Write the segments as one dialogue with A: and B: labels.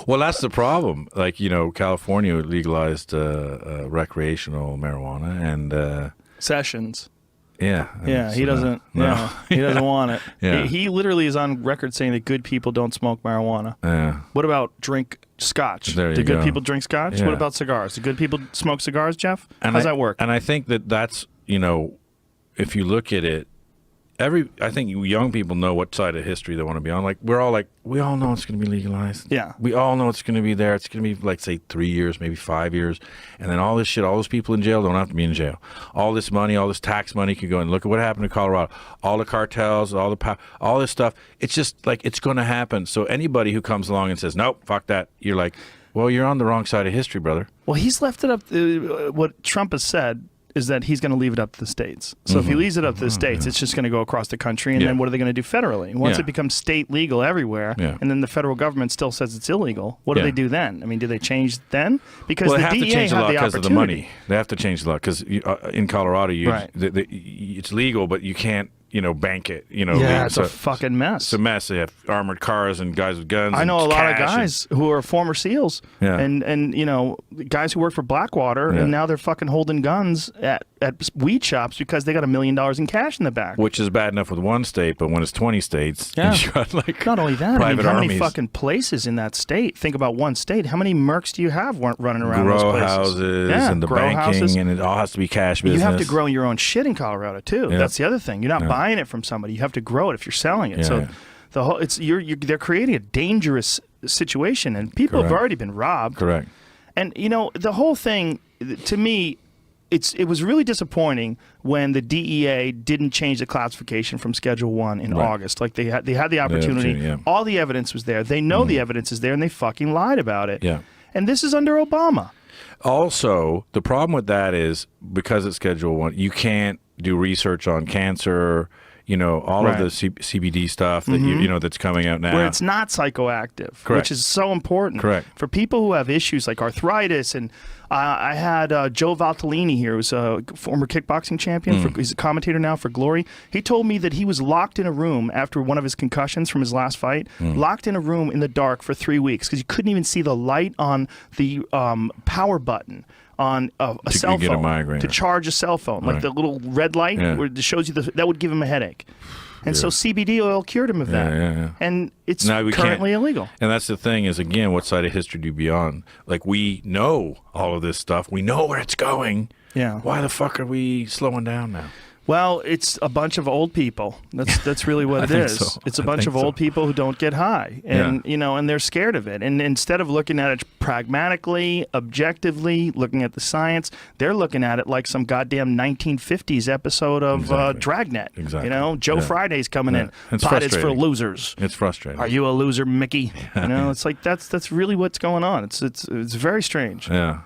A: Well, that's the problem. Like, California legalized recreational marijuana, and
B: Sessions.
A: yeah,
B: Yeah, he doesn't.
A: No.
B: Yeah, he doesn't want it.
A: Yeah.
B: He literally is on record saying that good people don't smoke marijuana.
A: Yeah.
B: What about drink scotch?
A: There you
B: Do good
A: go.
B: people drink scotch?
A: Yeah.
B: What about cigars? Do good people smoke cigars, Jeff?
A: And
B: How's that work?
A: And I think that's if you look at it, I think young people know what side of history they want to be on. Like, we all know it's going to be legalized.
B: Yeah.
A: We all know it's going to be there. It's going to be, like, say, 3 years, maybe 5 years. And then all this shit, all those people in jail don't have to be in jail. All this money, all this tax money can go in. Look at what happened in Colorado. All the cartels, all this stuff. It's just, like, it's going to happen. So anybody who comes along and says, nope, fuck that, you're like, well, you're on the wrong side of history, brother.
B: Well, he's left it up. What Trump has said is that he's going to leave it up to the states. So if he leaves it up to the states, it's just going to go across the country, and then what are they going to do federally? Once it becomes state legal everywhere, and then the federal government still says it's illegal, what do they do then? I mean, do they change then? Because
A: they
B: the
A: have
B: DEA
A: to change the law
B: have the
A: because of the
B: opportunity.
A: money. They have to change the law because in Colorado, it's legal, but you can't, bank it.
B: Yeah, it's a fucking mess.
A: It's a mess. They have armored cars and guys with guns.
B: I know a
A: and
B: lot of
A: cash
B: guys who are former SEALs, and guys who work for Blackwater, and now they're fucking holding guns at weed shops because they got $1 million in cash in the back.
A: Which is bad enough with one state, but when it's 20 states, you got like
B: not only that,
A: private
B: how
A: armies.
B: many fucking places in that state? Think about one state. How many mercs do you have running around
A: grow
B: those places?
A: houses and the banking,
B: houses.
A: and it all has to be cash business.
B: You have to grow your own shit in Colorado too.
A: Yeah.
B: That's the other thing. You're not buying it from somebody. You have to grow it if you're selling it.
A: Yeah,
B: so
A: yeah.
B: the whole they're creating a dangerous situation, and people have already been robbed.
A: Correct.
B: And the whole thing, to me, it was really disappointing when the DEA didn't change the classification from Schedule 1 in August. Like they had the opportunity. All the evidence was there. They know the evidence is there, and they fucking lied about it.
A: Yeah.
B: And this is under Obama.
A: Also, the problem with that is because it's Schedule 1, you can't do research on cancer, all of the CBD stuff that that's coming out now.
B: Where it's not psychoactive,
A: Correct.
B: which is so important.
A: Correct.
B: For people who have issues like arthritis, and I had Joe Valtellini here, who's a former kickboxing champion. He's a commentator now for Glory. He told me that he was locked in a room after one of his concussions from his last fight, locked in a room in the dark for 3 weeks because he couldn't even see the light on the power button on a cell
A: get a
B: phone
A: migraine.
B: to charge a cell phone, like the little red light where it shows you that would give him a headache. And so CBD oil cured him of that.
A: Yeah.
B: And it's
A: we
B: currently
A: can't.
B: illegal.
A: And that's the thing is, again, what side of history do you be on? Like, we know all of this stuff. We know where it's going.
B: Yeah.
A: Why the fuck are we slowing down now?
B: Well, it's a bunch of old people. That's really what it is.
A: So.
B: It's a bunch of old people who don't get high, and and they're scared of it. And instead of looking at it pragmatically, objectively, looking at the science, they're looking at it like some goddamn 1950s episode of Dragnet.
A: Exactly.
B: Joe Friday's coming in.
A: It's
B: Pot is for
A: frustrating.
B: losers.
A: It's frustrating.
B: Are you a loser, Mickey? It's like that's really what's going on. It's very strange.
A: Yeah.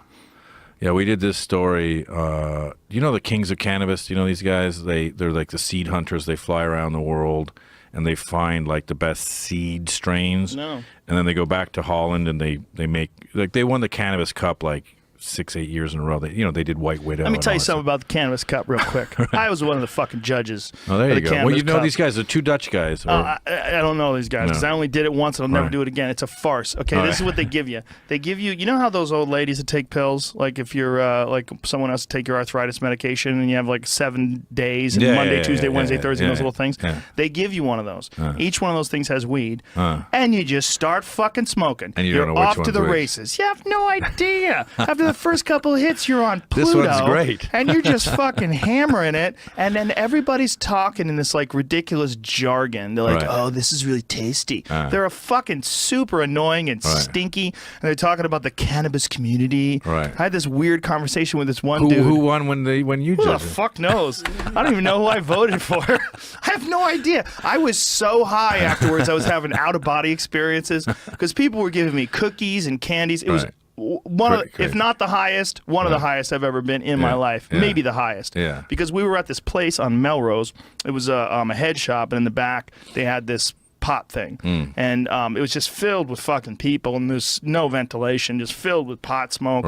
A: Yeah, we did this story. The Kings of Cannabis? These guys? They're like the seed hunters. They fly around the world and they find like the best seed strains.
B: No.
A: And then they go back to Holland and they make they won the Cannabis Cup like 6-8 years in a row. They did White Widow.
B: Let me tell you something about the Cannabis Cup real quick. I was one of the fucking judges.
A: Oh, there you go.
B: Cannabis
A: Well,
B: Cup.
A: these guys are two Dutch guys.
B: I don't know these guys because I only did it once and I'll never do it again. It's a farce. Okay, this is what they give you. They give you, you know how those old ladies that take pills, like if you're like someone has to take your arthritis medication and you have like 7 days, and Monday, Tuesday, Wednesday, Thursday, those little things. Yeah. They give you one of those. Each one of those things has weed, and you just start fucking smoking.
A: And
B: you're
A: don't know which
B: off to the
A: one's which.
B: races. You have no idea. After the first couple of hits, you're on Pluto.
A: This one's great.
B: And you're just fucking hammering it, and then everybody's talking in this like ridiculous jargon. They're like, "Oh, this is really tasty." They're a fucking super annoying and stinky, and they're talking about the cannabis community. I had this weird conversation with this one dude.
A: Who won when you
B: Who the
A: judged?
B: fuck knows? I don't even know who I voted for. I have no idea. I was so high afterwards. I was having out of body experiences because people were giving me cookies and candies. It was one of, if not the highest, one of the highest I've ever been in my life. Maybe the highest. Yeah. Because we were at this place on Melrose. It was a head shop, and in the back they had this pot thing, and it was just filled with fucking people, and there's no ventilation, just filled with pot smoke.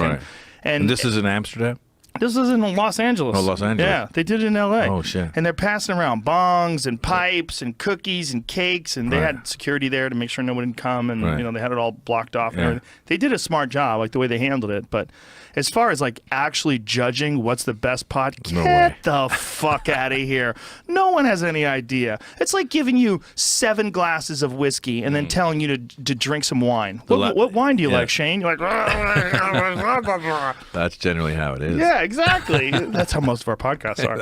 B: And
A: this is in Amsterdam.
B: This is in Los Angeles.
A: Oh, Los Angeles.
B: Yeah, they did it in L.A.
A: Oh, shit.
B: And they're passing around bongs and pipes and cookies and cakes, and they had security there to make sure no one would come, and they had it all blocked off. And everything. They did a smart job, like the way they handled it. But as far as like actually judging what's the best pot, get the fuck out of here. No one has any idea. It's like giving you 7 glasses of whiskey and then telling you to drink some wine. What wine do you like, Shane? You're like,
A: that's generally how it is.
B: Yeah, exactly. That's how most of our podcasts are.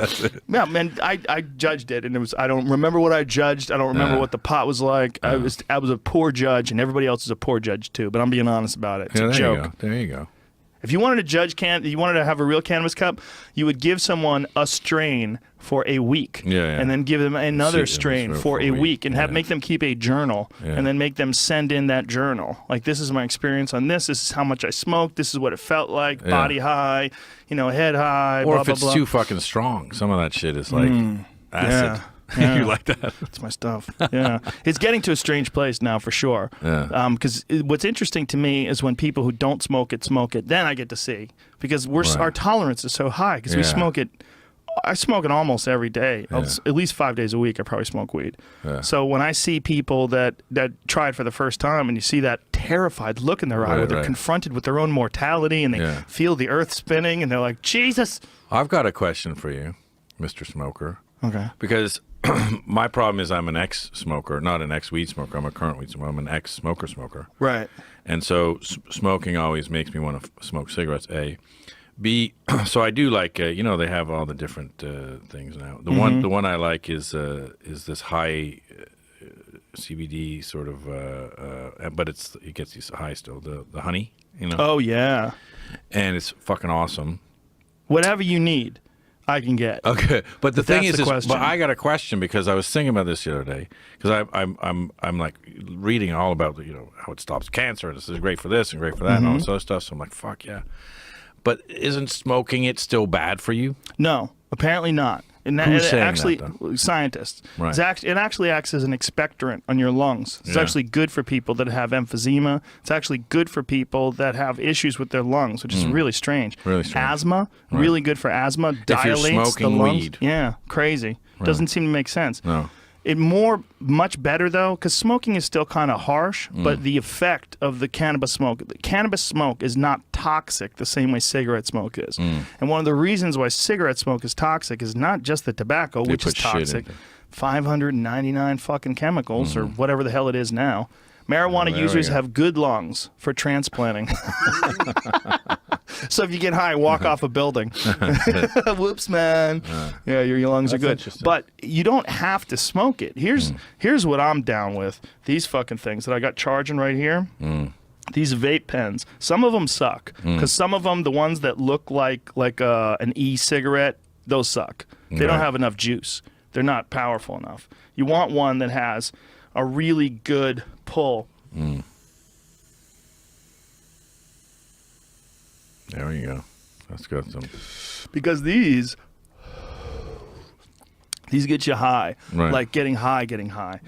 B: Yeah, man, I judged it, and I don't remember what I judged. I don't remember what the pot was like. I was a poor judge, and everybody else is a poor judge too. But I'm being honest about it. It's a joke.
A: There you go.
B: If you wanted to judge you wanted to have a real cannabis cup, you would give someone a strain for a week, and then give them another strain for a week, and make them keep a journal, and then make them send in that journal. Like, this is my experience on this. This is how much I smoked. This is what it felt like. Body high, head high.
A: Or
B: blah,
A: if
B: blah,
A: it's
B: blah.
A: too fucking strong, some of that shit is like acid.
B: Yeah.
A: You like that?
B: That's my stuff. Yeah. It's getting to a strange place now for sure.
A: Yeah.
B: Because what's interesting to me is when people who don't smoke it, then I get to see. Because our tolerance is so high. Because we smoke it. I smoke it almost every day. At least 5 days a week I probably smoke weed. Yeah. So when I see people that try it for the first time, and you see that terrified look in their eye where they're confronted with their own mortality, and they feel the earth spinning, and they're like, Jesus.
A: I've got a question for you, Mr. Smoker.
B: Okay.
A: Because my problem is I'm an ex-smoker, not an ex-weed smoker. I'm a current weed smoker. I'm an ex-smoker.
B: Right.
A: And so smoking always makes me want to smoke cigarettes, A. B, so I do like, they have all the different things now. The one I like is this high CBD sort of, but it gets you high still, the honey,
B: Oh, yeah.
A: And it's fucking awesome.
B: Whatever you need, I can get.
A: Okay, but the thing is,
B: but
A: I got a question because I was thinking about this the other day because I'm like reading all about how it stops cancer. This is great for this and great for that and all this other stuff. So I'm like, fuck yeah. But isn't smoking it still bad for you?
B: No, apparently not. And
A: Who's saying
B: actually,
A: that,
B: scientists.
A: Right.
B: It actually acts as an expectorant on your lungs. It's actually good for people that have emphysema. It's actually good for people that have issues with their lungs, which is really strange.
A: Really strange.
B: Asthma, really good for asthma. Dilates
A: you're smoking
B: the lungs.
A: weed.
B: Yeah, crazy.
A: Right.
B: Doesn't seem to make sense.
A: No.
B: Much better though, because smoking is still kind of harsh, but the effect of the cannabis smoke is not toxic the same way cigarette smoke is. And one of the reasons why cigarette smoke is toxic is not just the tobacco, which is toxic. 599 fucking chemicals or whatever the hell it is now. Marijuana users have good lungs for transplanting. So if you get high, walk off a building. Whoops, man. Yeah, your lungs are good. But you don't have to smoke it. Here's what I'm down with. These fucking things that I got charging right here. These vape pens. Some of them suck. Because some of them, the ones that look like an e-cigarette, those suck. They don't have enough juice. They're not powerful enough. You want one that has a really good pull.
A: There you go. That's got some.
B: Because these get you high, like getting high.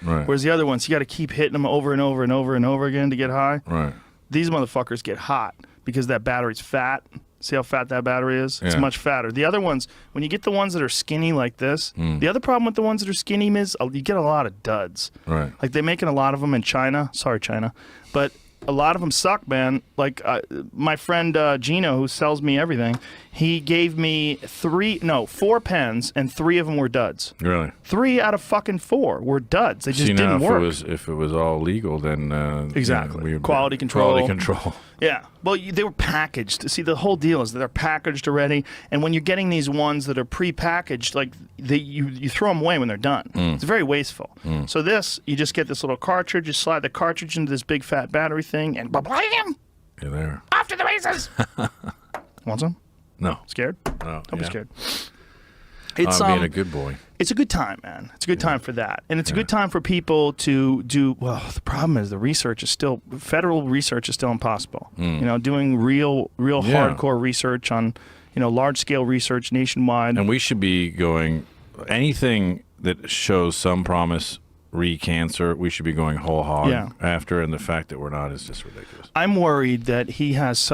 A: Right.
B: Whereas the other ones, you got to keep hitting them over and over and over and over again to get high.
A: Right.
B: These motherfuckers get hot because that battery's fat. See how fat that battery is? It's much fatter. The other ones, when you get the ones that are skinny like this, the other problem with the ones that are skinny is you get a lot of duds.
A: Right.
B: Like they're making a lot of them in China. Sorry, China. But a lot of them suck, man. Like my friend Gino, who sells me everything, he gave me 4 pens, and 3 of them were duds.
A: Really?
B: 3 out of fucking 4 were duds. They just didn't work.
A: If it was all legal, then
B: exactly. Quality control.
A: Quality control.
B: Yeah. Well, they were packaged. See, the whole deal is that they're packaged already, and when you're getting these ones that are pre-packaged, like you throw them away when they're done. It's very wasteful. So you just get this little cartridge, you slide the cartridge into this big fat battery thing, and bam!
A: You're there.
B: Off to the races! Want some?
A: No.
B: Scared?
A: No.
B: Don't be scared.
A: It's being a good boy.
B: It's a good time, man. It's a good time for that. And it's a good time for people to do, well, the problem is federal research is still impossible. Doing real hardcore research on, large-scale research nationwide.
A: And we should be going, anything that shows some promise re-cancer, we should be going whole hog after, and the fact that we're not is just ridiculous.
B: I'm worried that he has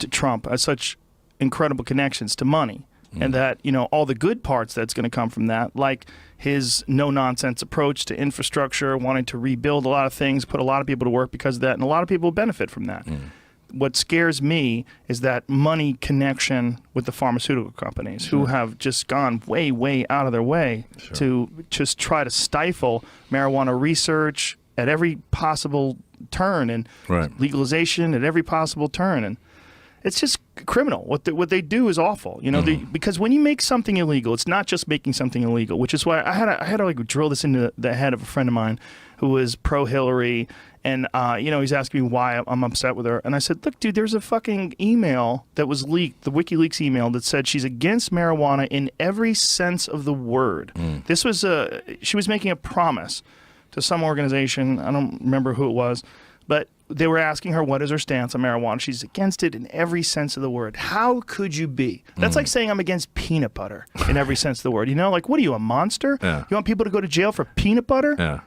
B: Trump has such incredible connections to money. And that, all the good parts that's going to come from that, like his no-nonsense approach to infrastructure, wanting to rebuild a lot of things, put a lot of people to work because of that, and a lot of people benefit from that. What scares me is that money connection with the pharmaceutical companies who have just gone way, way out of their way to just try to stifle marijuana research at every possible turn and legalization at every possible turn. And it's just criminal. What they do is awful, because when you make something illegal, it's not just making something illegal, which is why I had to like drill this into the head of a friend of mine who was pro-Hillary, and he's asking me why I'm upset with her, and I said, look, dude, there's a fucking email that was leaked, the WikiLeaks email that said she's against marijuana in every sense of the word. This was she was making a promise to some organization. I don't remember who it was, but they were asking her what is her stance on marijuana. She's against it in every sense of the word. How could you be? That's like saying I'm against peanut butter in every sense of the word. Like, what are you, a monster? You want people to go to jail for peanut butter?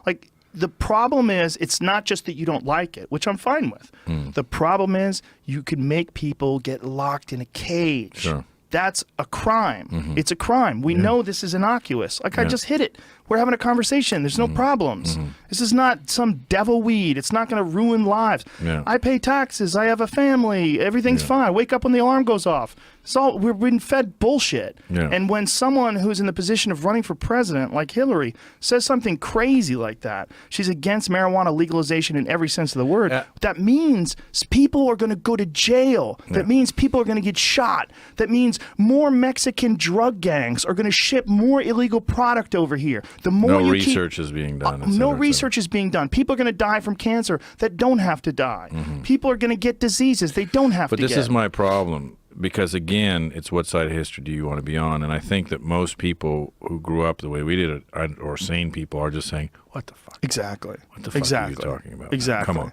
B: Like, the problem is it's not just that you don't like it, which I'm fine with. The problem is you can make people get locked in a cage. That's a crime. It's a crime. We know this is innocuous. Like, I just hit it. We're having a conversation. There's no problems. This is not some devil weed. It's not going to ruin lives. I pay taxes. I have a family. Everything's fine. I wake up when the alarm goes off. We've been fed bullshit. And when someone who's in the position of running for president, like Hillary, says something crazy like that, she's against marijuana legalization in every sense of the word, that means people are going to go to jail. That means people are going to get shot. That means more Mexican drug gangs are going to ship more illegal product over here. The more
A: research is being done.
B: No research is being done. People are going to die from cancer that don't have to die. People are going to get diseases they don't have to get.
A: But this is my problem. Because, again, it's what side of history do you want to be on? And I think that most people who grew up the way we did it, or sane people, are just saying, what the fuck?
B: Exactly.
A: What the fuck are you talking about?
B: Exactly.
A: Come on.